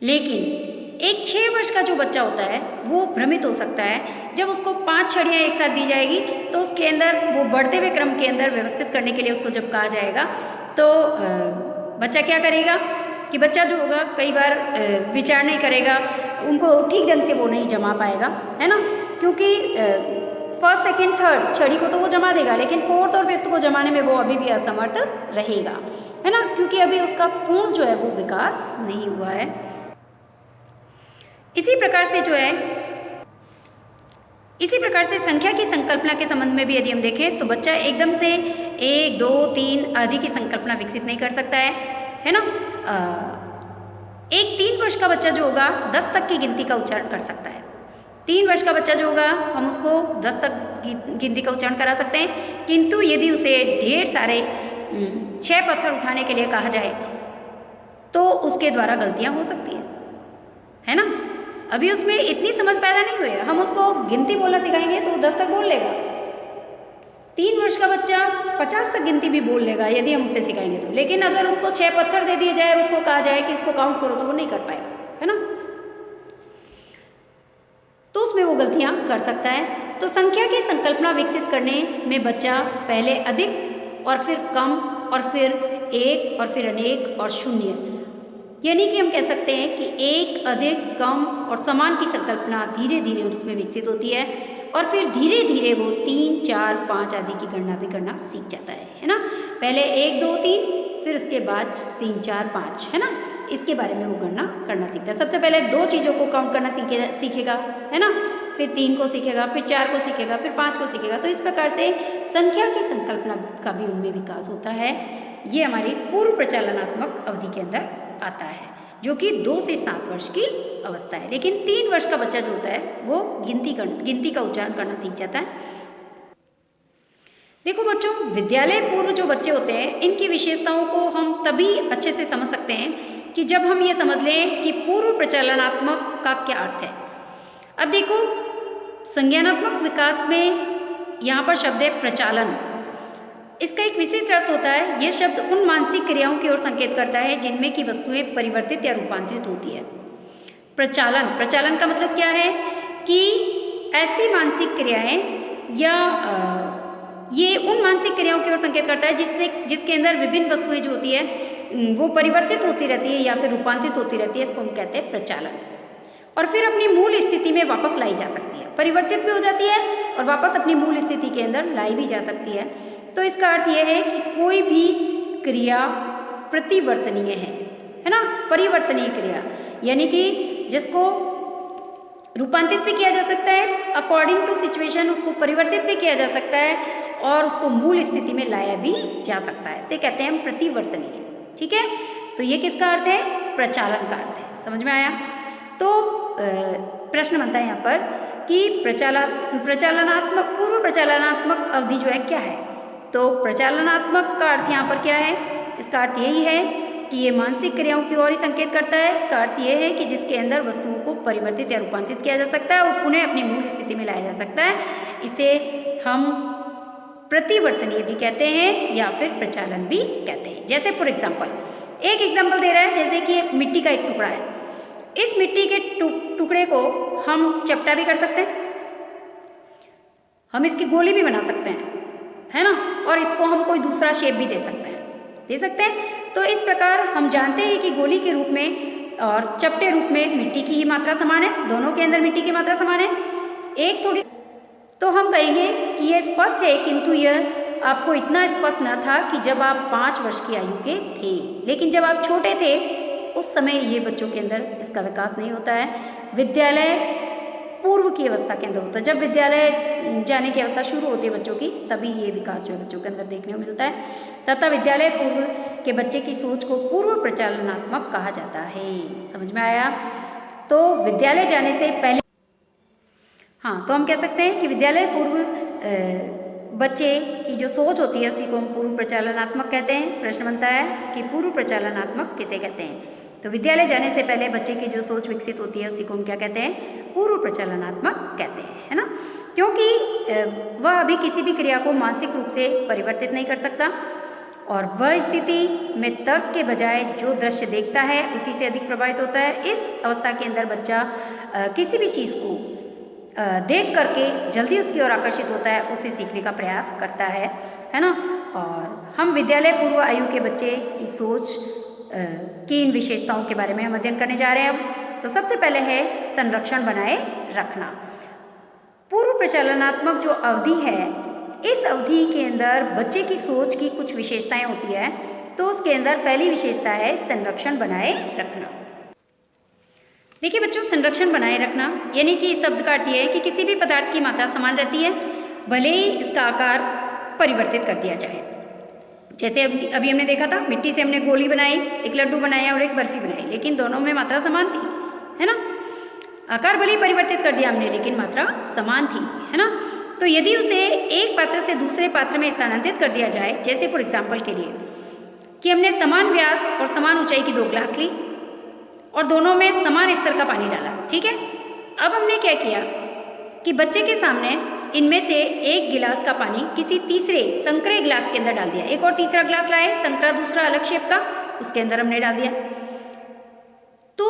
लेकिन एक 6 वर्ष का जो बच्चा होता है वो भ्रमित हो सकता है जब उसको 5 छड़ियाँ एक साथ दी जाएगी तो उसके अंदर वो बढ़ते हुए क्रम के अंदर व्यवस्थित करने के लिए उसको जब कहा जाएगा तो बच्चा क्या करेगा कि बच्चा जो होगा कई बार विचार नहीं करेगा, उनको ठीक ढंग से वो नहीं जमा पाएगा है ना, क्योंकि फर्स्ट सेकंड थर्ड छड़ी को तो वो जमा देगा, लेकिन फोर्थ और फिफ्थ को जमाने में वो अभी भी असमर्थ रहेगा, है ना, क्योंकि अभी उसका पूर्ण जो है वो विकास नहीं हुआ है। इसी प्रकार से संख्या की संकल्पना के संबंध में भी यदि हम देखें तो बच्चा एकदम से 1, 2, 3 आदि की संकल्पना विकसित नहीं कर सकता है ना। एक 3 वर्ष का बच्चा जो होगा 10 तक की गिनती का उच्चारण कर सकता है। 3 वर्ष का बच्चा जो होगा हम उसको 10 तक गिनती का उच्चारण करा सकते हैं, किंतु यदि उसे ढेर सारे 6 पत्थर उठाने के लिए कहा जाए तो उसके द्वारा गलतियां हो सकती है ना। अभी उसमें इतनी समझ पैदा नहीं हुई है, हम उसको गिनती बोलना सिखाएंगे तो वो 10 तक बोल लेगा। 3 वर्ष का बच्चा 50 तक गिनती भी बोल लेगा यदि हम उसे सिखाएंगे तो, लेकिन अगर उसको 6 पत्थर दे दिए जाए और उसको कहा जाए कि इसको काउंट करो तो वो नहीं कर पाएगा, है ना, तो उसमें वो गलतियां कर सकता है। तो संख्या की संकल्पना विकसित करने में बच्चा पहले अधिक और फिर कम और फिर एक और फिर अनेक और शून्य, यानी कि हम कह सकते हैं कि एक, अधिक, कम और समान की संकल्पना धीरे धीरे उसमें विकसित होती है और फिर धीरे धीरे वो 3, 4, 5 आदि की गणना भी करना सीख जाता है ना। पहले 1, 2, 3, फिर उसके बाद 3, 4, 5, है ना, इसके बारे में वो गणना करना सीखता है। सबसे पहले 2 चीज़ों को काउंट करना सीखेगा, है ना, फिर 3 को सीखेगा, फिर 4 को सीखेगा, फिर 5 को सीखेगा। तो इस प्रकार से संख्या की संकल्पना का भी उनमें विकास होता है। ये हमारी पूर्व प्रचालनात्मक अवधि के अंदर आता है, जो कि 2 से 7 वर्ष की अवस्था है। लेकिन 3 वर्ष का बच्चा जो होता है वो गिनती का उच्चारण करना सीख जाता है। देखो बच्चों, विद्यालय पूर्व जो बच्चे होते हैं इनकी विशेषताओं को हम तभी अच्छे से समझ सकते हैं कि जब हम ये समझ लें कि पूर्व प्रचालनात्मक का क्या अर्थ है। अब देखो, संज्ञानात्मक विकास में यहाँ पर शब्द है प्रचालन। इसका एक विशिष्ट अर्थ होता है, यह शब्द उन मानसिक क्रियाओं की ओर संकेत करता है जिनमें की वस्तुएं परिवर्तित या रूपांतरित होती है। प्रचालन का मतलब क्या है कि ऐसी मानसिक क्रियाएं या ये उन मानसिक क्रियाओं की ओर संकेत करता है जिसके अंदर विभिन्न वस्तुएं जो होती है वो परिवर्तित होती रहती है या फिर रूपांतरित होती रहती है, इसको हम कहते हैं प्रचालन। और फिर अपनी मूल स्थिति में वापस लाई जा सकती है, परिवर्तित भी हो जाती है और वापस अपनी मूल स्थिति के अंदर लाई भी जा सकती है। तो इसका अर्थ यह है कि कोई भी क्रिया प्रतिवर्तनीय है ना, परिवर्तनीय क्रिया, यानी कि जिसको रूपांतरित भी किया जा सकता है, अकॉर्डिंग टू सिचुएशन उसको परिवर्तित भी किया जा सकता है और उसको मूल स्थिति में लाया भी जा सकता है, इसे कहते हैं हम प्रतिवर्तनीय। ठीक है, तो ये किसका अर्थ है? प्रचालन का अर्थ है। समझ में आया? तो प्रश्न बनता है यहाँ पर कि प्रचालनात्मक पूर्व प्रचालनात्मक अवधि जो है क्या है। तो प्रचालनात्मक का अर्थ यहाँ पर क्या है? इसका अर्थ यही है कि ये मानसिक क्रियाओं की ओर ही संकेत करता है। इसका अर्थ ये है कि जिसके अंदर वस्तुओं को परिवर्तित या रूपांतरित किया जा सकता है और पुनः अपनी मूल स्थिति में लाया जा सकता है। इसे हम प्रतिवर्तनीय भी कहते हैं या फिर प्रचालन भी कहते हैं। जैसे फॉर एग्जाम्पल, एक एग्जाम्पल दे रहा है, जैसे कि मिट्टी का एक टुकड़ा है। इस मिट्टी के टुकड़े को हम चपटा भी कर सकते हैं, हम इसकी गोली भी बना सकते हैं, है ना, और इसको हम कोई दूसरा शेप भी दे सकते हैं। तो इस प्रकार हम जानते हैं कि गोली के रूप में और चपटे रूप में मिट्टी की ही मात्रा समान है, दोनों के अंदर मिट्टी की मात्रा समान है। एक थोड़ी तो हम कहेंगे कि यह स्पष्ट है, किंतु यह आपको इतना स्पष्ट न था कि जब आप 5 वर्ष की आयु के थे, लेकिन जब आप छोटे थे उस समय ये बच्चों के अंदर इसका विकास नहीं होता है। विद्यालय पूर्व की अवस्था के अंदर होता है, जब विद्यालय जाने की अवस्था शुरू होती है बच्चों की, तभी ये विकास जो है बच्चों के अंदर देखने को मिलता है। तथा विद्यालय पूर्व के बच्चे की सोच को पूर्व प्रचालनात्मक कहा जाता है। समझ में आया? तो विद्यालय जाने से पहले तो हम कह सकते हैं कि विद्यालय पूर्व बच्चे की जो सोच होती है उसी को हम पूर्व प्रचालनात्मक कहते हैं। प्रश्न बनता है कि पूर्व प्रचालनात्मक किसे कहते हैं? तो विद्यालय जाने से पहले बच्चे की जो सोच विकसित होती है उसी को हम क्या कहते हैं? पूर्व प्रचालनात्मक कहते हैं, है ना, क्योंकि वह अभी किसी भी क्रिया को मानसिक रूप से परिवर्तित नहीं कर सकता और वह स्थिति में तर्क के बजाय जो दृश्य देखता है उसी से अधिक प्रभावित होता है। इस अवस्था के अंदर बच्चा किसी भी चीज़ को देख करके जल्दी उसकी ओर आकर्षित होता है, उसे सीखने का प्रयास करता है ना। और हम विद्यालय पूर्व आयु के बच्चे की सोच की इन विशेषताओं के बारे में हम अध्ययन करने जा रहे हैं। अब तो सबसे पहले है संरक्षण बनाए रखना। पूर्व प्रचालनात्मक जो अवधि है, इस अवधि के अंदर बच्चे की सोच की कुछ विशेषताएं होती है। तो उसके अंदर पहली विशेषता है संरक्षण बनाए रखना। देखिए बच्चों, संरक्षण बनाए रखना यानी कि इस शब्द का अर्थ यह है कि किसी भी पदार्थ की मात्रा समान रहती है, भले ही इसका आकार परिवर्तित कर दिया जाए। जैसे अभी हमने देखा था, मिट्टी से हमने गोली बनाई, एक लड्डू बनाया और एक बर्फी बनाई, लेकिन दोनों में मात्रा समान थी, है ना। आकार भले ही परिवर्तित कर दिया हमने, लेकिन मात्रा समान थी, है ना। तो यदि उसे एक पात्र से दूसरे पात्र में स्थानांतरित कर दिया जाए, जैसे फॉर एग्जाम्पल के लिए कि हमने समान व्यास और समान ऊंचाई की 2 ग्लास ली और दोनों में समान स्तर का पानी डाला, ठीक है। अब हमने क्या किया कि बच्चे के सामने इनमें से एक गिलास का पानी किसी तीसरे संकरे ग्लास के अंदर डाल दिया, एक और तीसरा ग्लास लाए, संकरा दूसरा अलग शेप का, उसके अंदर हमने डाल दिया। तो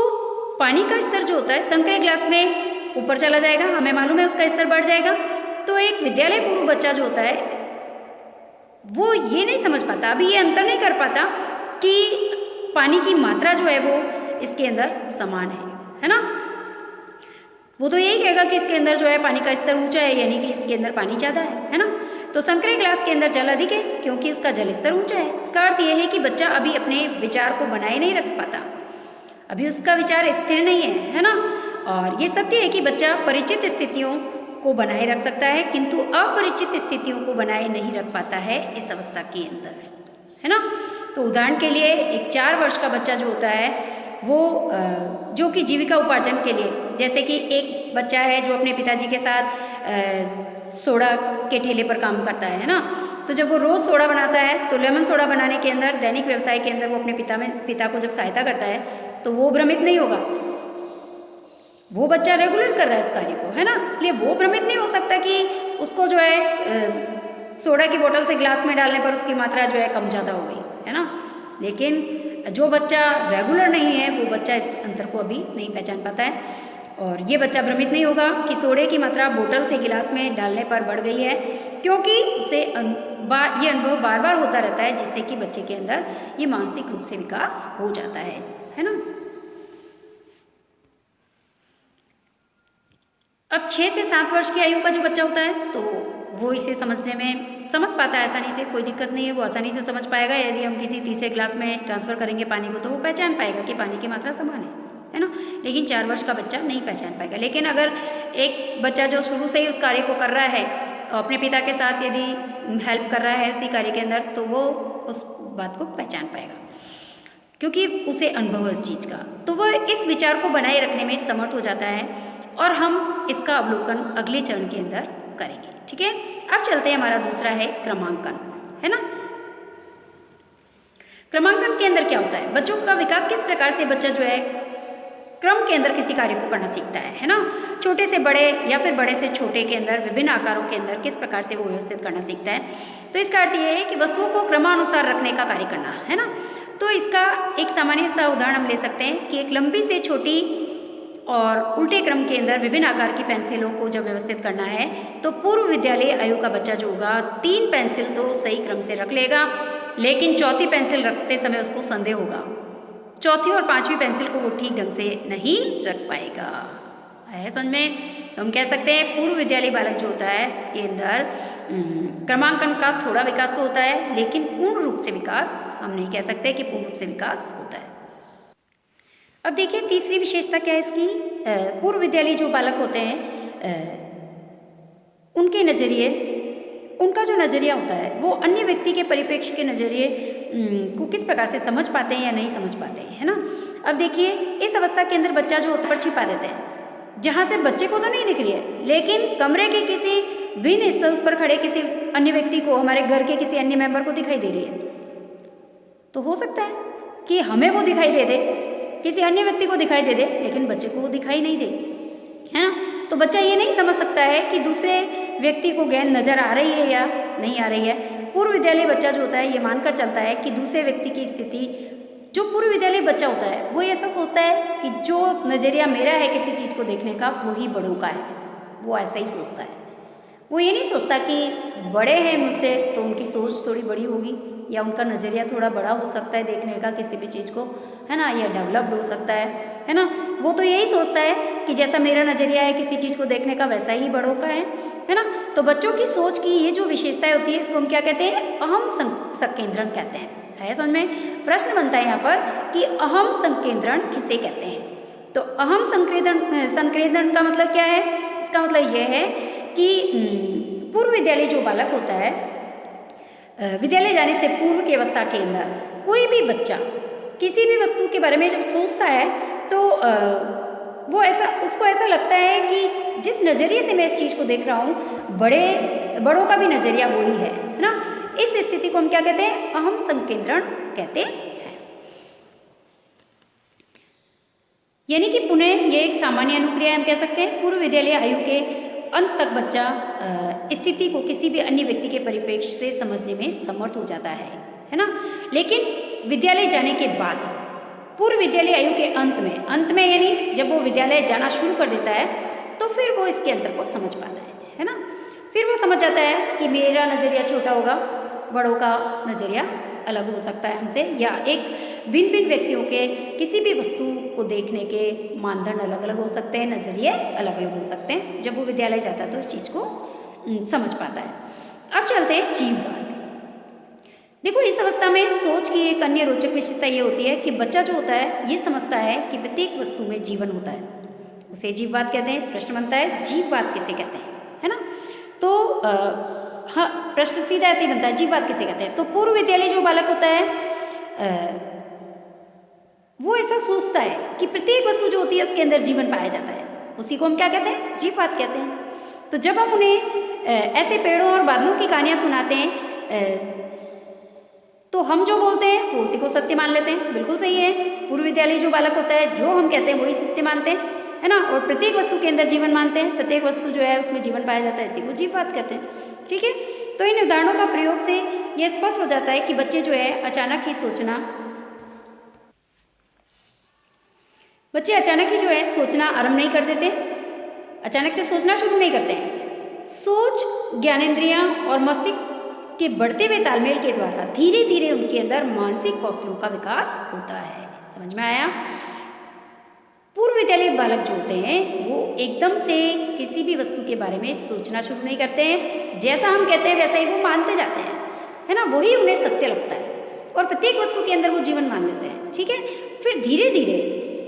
पानी का स्तर जो होता है संकरे ग्लास में ऊपर चला जाएगा, हमें मालूम है उसका स्तर बढ़ जाएगा। तो एक विद्यालय पूर्व बच्चा जो होता है वो ये नहीं समझ पाता, अभी ये अंतर नहीं कर पाता कि पानी की मात्रा जो है वो इसके अंदर समान है ना। वो तो यही कहेगा कि इसके अंदर जो है पानी का स्तर ऊंचा है, यानी कि इसके अंदर पानी ज़्यादा है ना। तो संकरे ग्लास के अंदर जल अधिक है क्योंकि उसका जल स्तर ऊंचा है। इसका अर्थ यह है कि बच्चा अभी अपने विचार को बनाए नहीं रख पाता, अभी उसका विचार स्थिर नहीं है ना। और ये सत्य है कि बच्चा परिचित स्थितियों को बनाए रख सकता है, किंतु अपरिचित स्थितियों को बनाए नहीं रख पाता है इस अवस्था के अंदर, है ना। तो उदाहरण के लिए एक 4 वर्ष का बच्चा जो होता है वो जो कि जीविका उपार्जन के लिए, जैसे कि एक बच्चा है जो अपने पिताजी के साथ सोडा के ठेले पर काम करता है ना। तो जब वो रोज़ सोडा बनाता है तो लेमन सोडा बनाने के अंदर, दैनिक व्यवसाय के अंदर वो अपने पिता को जब सहायता करता है तो वो भ्रमित नहीं होगा, वो बच्चा रेगुलर कर रहा है उस कार्य को, है ना। इसलिए वो भ्रमित नहीं हो सकता कि उसको जो है सोडा की बोतल से ग्लास में डालने पर उसकी मात्रा जो है कम ज़्यादा हो गई, है ना। लेकिन जो बच्चा रेगुलर नहीं है वो बच्चा इस अंतर को अभी नहीं पहचान पाता है, और ये बच्चा भ्रमित नहीं होगा कि सोडे की मात्रा बोतल से गिलास में डालने पर बढ़ गई है, क्योंकि उसे ये अनुभव बार बार होता रहता है, जिससे कि बच्चे के अंदर ये मानसिक रूप से विकास हो जाता है ना। अब 6 से 7 वर्ष की आयु का जो बच्चा होता है तो वो इसे समझने में समझ पाता है आसानी से, कोई दिक्कत नहीं है, वो आसानी से समझ पाएगा। यदि हम किसी तीसरे ग्लास में ट्रांसफ़र करेंगे पानी को तो वो पहचान पाएगा कि पानी की मात्रा समान है ना। लेकिन 4 वर्ष का बच्चा नहीं पहचान पाएगा। लेकिन अगर एक बच्चा जो शुरू से ही उस कार्य को कर रहा है, अपने पिता के साथ यदि हेल्प कर रहा है उसी कार्य के अंदर, तो वो उस बात को पहचान पाएगा क्योंकि उसे अनुभव है उस चीज़ का, तो वह इस विचार को बनाए रखने में समर्थ हो जाता है। और हम इसका अवलोकन अगले चरण के अंदर करेंगे, ठीक है। अब चलते हैं, हमारा दूसरा है क्रमांकन, है ना। क्रमांकन के अंदर क्या होता है, बच्चों का विकास किस प्रकार से बच्चा जो है क्रम के अंदर किसी कार्य को करना सीखता है ना। छोटे से बड़े या फिर बड़े से छोटे के अंदर विभिन्न आकारों के अंदर किस प्रकार से वो व्यवस्थित करना सीखता है। तो इसका अर्थ ये है कि वस्तुओं को क्रमानुसार रखने का कार्य करना, है ना। तो इसका एक सामान्य सा उदाहरण हम ले सकते हैं कि एक लंबी से छोटी और उल्टे क्रम के अंदर विभिन्न आकार की पेंसिलों को जब व्यवस्थित करना है तो पूर्व विद्यालय आयु का बच्चा जो होगा 3 पेंसिल तो सही क्रम से रख लेगा, लेकिन चौथी पेंसिल रखते समय उसको संदेह होगा, चौथी और 5वीं पेंसिल को वो ठीक ढंग से नहीं रख पाएगा। है समझ में। तो हम कह सकते हैं पूर्व विद्यालय बालक जो होता है इसके अंदर क्रमांकन का थोड़ा विकास तो होता है, लेकिन पूर्ण रूप से विकास हम नहीं कह सकते कि पूर्ण रूप से विकास होता है। अब देखिए तीसरी विशेषता क्या है इसकी। पूर्व विद्यालय जो बालक होते हैं उनके नज़रिए, उनका जो नज़रिया होता है वो अन्य व्यक्ति के परिप्रेक्ष्य के नज़रिए को किस प्रकार से समझ पाते हैं या नहीं समझ पाते हैं, है ना। अब देखिए इस अवस्था के अंदर बच्चा जो होता है छिपा देते हैं, जहाँ से बच्चे को तो नहीं दिख रही है, लेकिन कमरे के किसी भिन्न स्थल पर खड़े किसी अन्य व्यक्ति को, हमारे घर के किसी अन्य मेंबर को दिखाई दे रही है। तो हो सकता है कि हमें वो दिखाई दे दे, किसी अन्य व्यक्ति को दिखाई दे दे, लेकिन बच्चे को वो दिखाई नहीं दे, है ना। तो बच्चा ये नहीं समझ सकता है कि दूसरे व्यक्ति को गेंद नज़र आ रही है या नहीं आ रही है। पूर्व विद्यालय बच्चा जो होता है ये मानकर चलता है कि दूसरे व्यक्ति की स्थिति, जो पूर्व विद्यालय बच्चा होता है वो ऐसा सोचता है कि जो नज़रिया मेरा है किसी चीज़ को देखने का वही बड़ों का है, वो ऐसा ही सोचता है। वो ये नहीं सोचता कि बड़े हैं मुझसे तो उनकी सोच थोड़ी बड़ी होगी या उनका नज़रिया थोड़ा बड़ा हो सकता है देखने का किसी भी चीज़ को, है ना, या डेवलप्ड हो सकता है है ना। वो तो यही सोचता है कि जैसा मेरा नज़रिया है किसी चीज़ को देखने का वैसा ही बड़ों का है ना। तो बच्चों की सोच की ये जो विशेषताएं होती है इसको हम क्या कहते हैं, अहम संकेंद्रण कहते हैं। है समझ में? प्रश्न बनता है यहाँ पर कि अहम संकेंद्रण किसे कहते हैं। तो अहम संकेंद्रण का मतलब क्या है? इसका मतलब यह है कि पूर्व विद्यालय जो बालक होता है, विद्यालय जाने से पूर्व की अवस्था के अंदर कोई भी बच्चा किसी भी वस्तु के बारे में जब सोचता है तो वो उसको ऐसा लगता है कि जिस नज़रिए से मैं इस चीज़ को देख रहा हूँ बड़ों का भी नज़रिया वही है ना। इस स्थिति को हम क्या कहते हैं? अहम संकेंद्रण कहते हैं। यानी कि पुनः ये एक सामान्य अनुक्रिया हम कह सकते हैं। पूर्व विद्यालय आयु के अंत तक बच्चा स्थिति को किसी भी अन्य व्यक्ति के परिप्रेक्ष्य से समझने में समर्थ हो जाता है ना। लेकिन विद्यालय जाने के बाद पूर्व विद्यालय आयु के अंत में यानी जब वो विद्यालय जाना शुरू कर देता है तो फिर वो इसके अंतर को समझ पाता है ना। फिर वो समझ जाता है कि मेरा नज़रिया छोटा होगा, बड़ों का नज़रिया अलग हो सकता है हमसे, या एक भिन्न भिन्न व्यक्तियों के किसी भी वस्तु को देखने के मानदंड अलग अलग हो सकते हैं, नज़रिए अलग अलग हो सकते हैं। जब वो विद्यालय जाता है तो इस चीज़ को समझ पाता है। अब चलते हैं जीववाद। देखो, इस अवस्था में सोच की एक अन्य रोचक विशेषता ये होती है कि बच्चा जो होता है ये समझता है कि प्रत्येक वस्तु में जीवन होता है, उसे जीववाद कहते हैं। प्रश्न बनता है जीववाद किसे कहते हैं, है ना। तो हाँ, प्रश्न सीधा ऐसे ही बनता है, जीववाद किसे कहते हैं। तो पूर्व विद्यालय जो बालक होता है वो ऐसा सोचता है कि प्रत्येक वस्तु जो होती है उसके अंदर जीवन पाया जाता है, उसी को हम क्या कहते हैं? जीववाद कहते हैं। तो जब हम उन्हें ऐसे पेड़ों और बादलों की कहानियाँ सुनाते हैं तो हम जो बोलते हैं वो उसी को सत्य मान लेते हैं। बिल्कुल सही है, पूर्व विद्यालय जो बालक होता है जो हम कहते हैं वही सत्य मानते हैं, है ना। और प्रत्येक वस्तु के अंदर जीवन मानते हैं, प्रत्येक वस्तु जो है उसमें जीवन पाया जाता है, इसी को जीववाद कहते हैं। ठीक है, तो इन उदाहरणों का प्रयोग से यह स्पष्ट हो जाता है कि बच्चे जो है अचानक ही सोचना आरंभ नहीं कर देते, अचानक से सोचना शुरू नहीं करते हैं। सोच ज्ञानेंद्रियां और मस्तिष्क के बढ़ते हुए तालमेल के द्वारा धीरे धीरे उनके अंदर मानसिक कौशलों का विकास होता है। समझ में आया? पूर्व विद्यालय बालक जो होते हैं वो एकदम से किसी भी वस्तु के बारे में सोचना शुरू नहीं करते हैं, जैसा हम कहते हैं वैसा ही वो मानते जाते हैं, है ना। वही उन्हें सत्य लगता है और प्रत्येक वस्तु के अंदर वो जीवन मान लेते हैं। ठीक है, फिर धीरे धीरे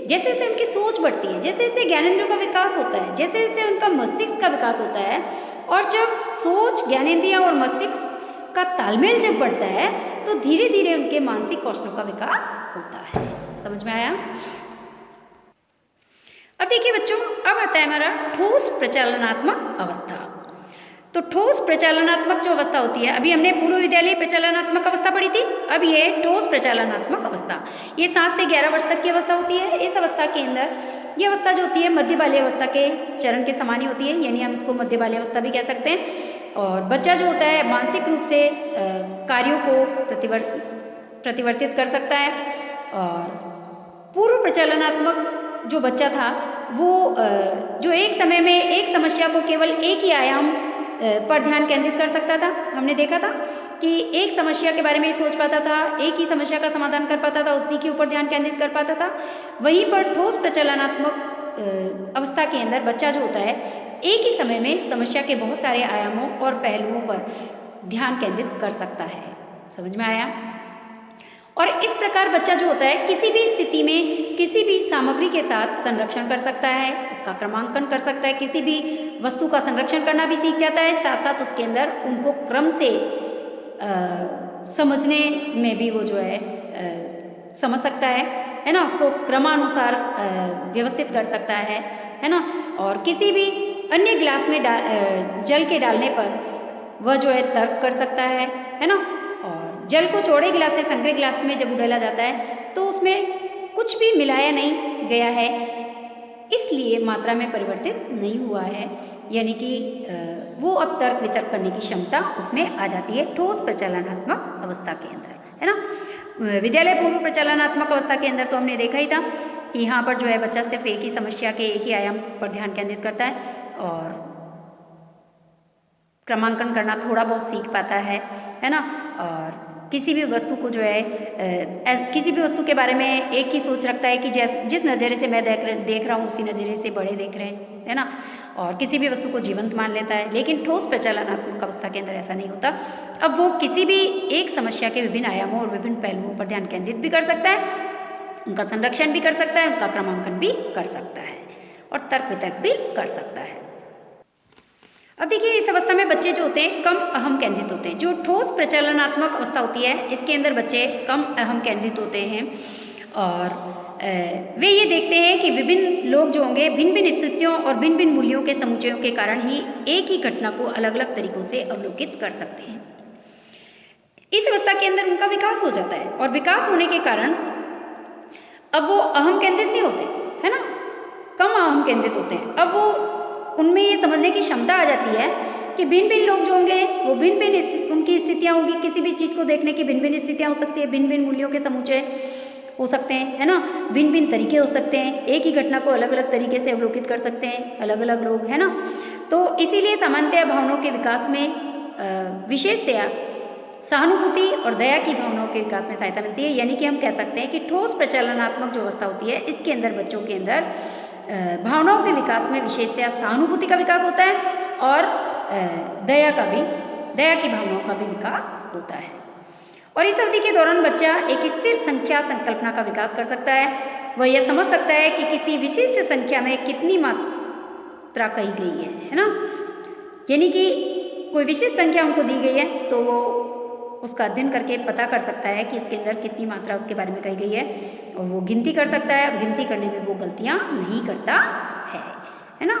जैसे जैसे उनकी सोच बढ़ती है, जैसे जैसे ज्ञानेंद्रियों का विकास होता है, जैसे जैसे उनका मस्तिष्क का विकास होता है, और जब सोच, ज्ञानेंद्रियां और मस्तिष्क का तालमेल जब बढ़ता है तो धीरे धीरे उनके मानसिक कौशलों का विकास होता है। समझ में आया? अब देखिए बच्चों, अब आता है हमारा ठोस प्रचालनात्मक अवस्था। तो ठोस प्रचालनात्मक जो अवस्था होती है, अभी हमने पूर्व विद्यालय प्रचालनात्मक अवस्था पढ़ी थी, अब ये ठोस प्रचालनात्मक अवस्था, ये 7 से 11 वर्ष तक की अवस्था होती है। इस अवस्था के अंदर ये अवस्था जो होती है मध्य बाल्य अवस्था के चरण के समान ही होती है, यानी हम इसको मध्य बाल्य अवस्था भी कह सकते हैं। और बच्चा जो होता है मानसिक रूप से कार्यों को प्रतिवर्तित कर सकता है। और पूर्व प्रचालनात्मक जो बच्चा था वो जो एक समय में एक समस्या को केवल एक ही आयाम पर ध्यान केंद्रित कर सकता था। हमने देखा था कि एक समस्या के बारे में ही सोच पाता था, एक ही समस्या का समाधान कर पाता था, उसी के ऊपर ध्यान केंद्रित कर पाता था। वहीं पर ठोस प्रचालनात्मक अवस्था के अंदर बच्चा जो होता है एक ही समय में समस्या के बहुत सारे आयामों और पहलुओं पर ध्यान केंद्रित कर सकता है। समझ में आया? और इस प्रकार बच्चा जो होता है किसी भी स्थिति में किसी भी सामग्री के साथ संरक्षण कर सकता है, उसका क्रमांकन कर सकता है, किसी भी वस्तु का संरक्षण करना भी सीख जाता है, साथ साथ उसके अंदर उनको क्रम से समझने में भी वो जो है समझ सकता है ना, उसको क्रमानुसार व्यवस्थित कर सकता है ना। और किसी भी अन्य गिलास में जल के डालने पर वह जो है तर्क कर सकता है ना। और जल को चौड़े गिलास से संकरे गिलास में जब उड़ेला जाता है तो उसमें कुछ भी मिलाया नहीं गया है, इसलिए मात्रा में परिवर्तित नहीं हुआ है, यानी कि वो अब तर्क वितर्क करने की क्षमता उसमें आ जाती है ठोस प्रचालनात्मक अवस्था के अंदर, है ना। विद्यालय पूर्व प्रचालनात्मक अवस्था के अंदर तो हमने देखा ही था कि यहाँ पर जो है बच्चा सिर्फ एक ही समस्या के एक ही आयाम पर ध्यान केंद्रित करता है और क्रमांकन करना थोड़ा बहुत सीख पाता है ना। और किसी भी वस्तु को जो है किसी भी वस्तु के बारे में एक ही सोच रखता है कि जिस नज़रिए से मैं देख रहा हूँ उसी नज़रिए से बड़े देख रहे हैं, है ना। और किसी भी वस्तु को जीवंत मान लेता है। लेकिन ठोस प्रचालनात्मक अवस्था के अंदर ऐसा नहीं होता। अब वो किसी भी एक समस्या के विभिन्न आयामों और विभिन्न पहलुओं पर ध्यान केंद्रित भी कर सकता है, उनका संरक्षण भी कर सकता है, उनका क्रमांकन भी कर सकता है और तर्क वितर्क भी कर सकता है। अब देखिए, इस अवस्था में बच्चे जो होते हैं कम अहम केंद्रित होते हैं। जो ठोस प्रचालनात्मक अवस्था होती है इसके अंदर बच्चे कम अहम केंद्रित होते हैं और वे ये देखते हैं कि विभिन्न लोग जो होंगे भिन्न भिन्न स्थितियों और भिन्न भिन्न मूल्यों के समुच्चयों के कारण ही एक ही घटना को अलग अलग तरीकों से अवलोकित कर सकते हैं। इस अवस्था के अंदर उनका विकास हो जाता है और विकास होने के कारण अब वो अहम केंद्रित नहीं होते, है ना, कम अहम केंद्रित होते हैं। अब वो उनमें ये समझने की क्षमता आ जाती है कि भिन्न भिन्न लोग जो होंगे वो भिन्न भिन्न उनकी स्थितियाँ होंगी, किसी भी चीज़ को देखने की भिन्न भिन्न स्थितियाँ हो सकती है, भिन्न भिन्न मूल्यों के समुच्चय हो सकते हैं, है ना, भिन्न भिन्न तरीके हो सकते हैं, एक ही घटना को अलग अलग तरीके से अवलोकित कर सकते हैं अलग अलग लोग, है ना। तो इसीलिए सामान्यतया भावनाओं के विकास में विशेषतया सहानुभूति और दया की भावनाओं के विकास में सहायता मिलती है। यानी कि हम कह सकते हैं कि ठोस प्रचालनात्मक जो अवस्था होती है इसके अंदर बच्चों के अंदर भावनाओं के विकास में विशेषतया सहानुभूति का विकास होता है और दया की भावनाओं का भी विकास होता है। और इस अवधि के दौरान बच्चा एक स्थिर संख्या संकल्पना का विकास कर सकता है। वह यह समझ सकता है कि किसी विशिष्ट संख्या में कितनी मात्रा कही गई है ना। यानी कि कोई विशिष्ट संख्या उनको दी गई है तो वो उसका अध्ययन करके पता कर सकता है कि इसके अंदर कितनी मात्रा उसके बारे में कही गई है और वो गिनती कर सकता है। गिनती करने में वो गलतियाँ नहीं करता है ना।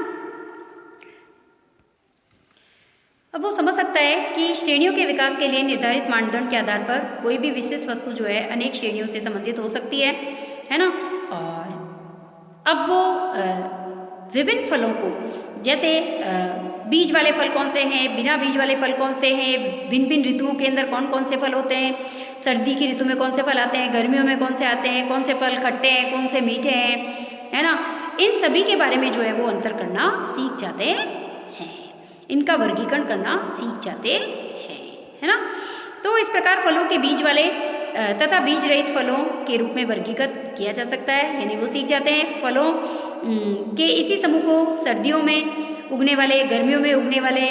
अब वो समझ सकता है कि श्रेणियों के विकास के लिए निर्धारित मानदंड के आधार पर कोई भी विशेष वस्तु जो है अनेक श्रेणियों से संबंधित हो सकती है ना। और अब वो विभिन्न फलों को, जैसे बीज वाले फल कौन से हैं, बिना बीज वाले फल कौन से हैं, भिन्न भिन्न ऋतुओं के अंदर कौन कौन से फल होते हैं, सर्दी की ऋतु में कौन से फल आते हैं, गर्मियों में कौन से आते हैं, कौन से फल खट्टे हैं, कौन से मीठे हैं, है ना। इन सभी के बारे में जो है वो अंतर करना सीख जाते हैं, इनका वर्गीकरण करना सीख जाते हैं, है ना। तो इस प्रकार फलों के बीज वाले तथा बीज रहित फलों के रूप में वर्गीकृत किया जा सकता है। यानी वो सीख जाते हैं फलों के इसी समूह को सर्दियों में उगने वाले, गर्मियों में उगने वाले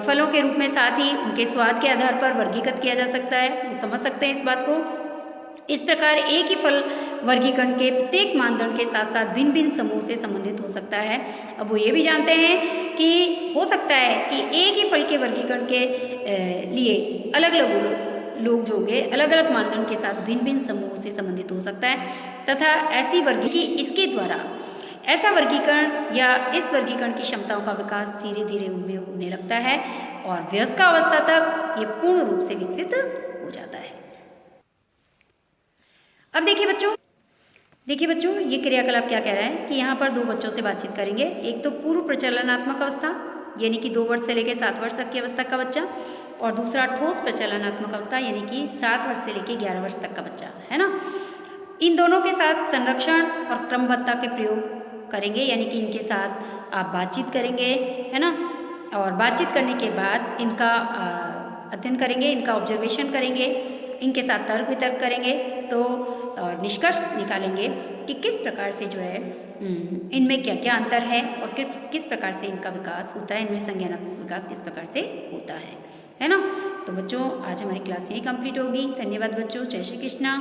फलों के रूप में, साथ ही उनके स्वाद के आधार पर वर्गीकृत किया जा सकता है। वो समझ सकते हैं इस बात को। इस प्रकार एक ही फल वर्गीकरण के प्रत्येक मानदंड के साथ साथ भिन्न भिन्न समूह से संबंधित हो सकता है। अब वो ये भी जानते हैं कि हो सकता है कि एक ही फल के वर्गीकरण के लिए अलग अलग लोग जो होंगे अलग अलग मानदंड के साथ भिन्न भिन्न समूहों से संबंधित हो सकता है तथा ऐसी वर्गीकरण इसके द्वारा ऐसा वर्गीकरण या इस वर्गीकरण की क्षमताओं का विकास धीरे धीरे उनमें होने लगता है और वयस्क अवस्था तक ये पूर्ण रूप से विकसित हो जाता है। अब देखिए बच्चों ये क्रियाकलाप क्या कह रहा है कि यहाँ पर दो बच्चों से बातचीत करेंगे। एक तो पूर्व प्रचलनात्मक अवस्था यानी कि 2 वर्ष से लेकर 7 वर्ष तक की अवस्था का बच्चा, और दूसरा ठोस प्रचलनात्मक अवस्था यानी कि 7 वर्ष से लेकर 11 वर्ष तक का बच्चा, है ना। इन दोनों के साथ संरक्षण और क्रमबद्धता के प्रयोग करेंगे, यानी कि इनके साथ आप बातचीत करेंगे, है ना। और बातचीत करने के बाद इनका अध्ययन करेंगे, इनका ऑब्जर्वेशन करेंगे, इनके साथ तर्क वितर्क करेंगे तो और निष्कर्ष निकालेंगे कि किस प्रकार से जो है इनमें क्या क्या अंतर है और किस प्रकार से इनका विकास होता है, इनमें संज्ञानात्मक विकास किस प्रकार से होता है ना। तो बच्चों आज हमारी क्लास यही कंप्लीट होगी। धन्यवाद बच्चों, जय श्री कृष्णा।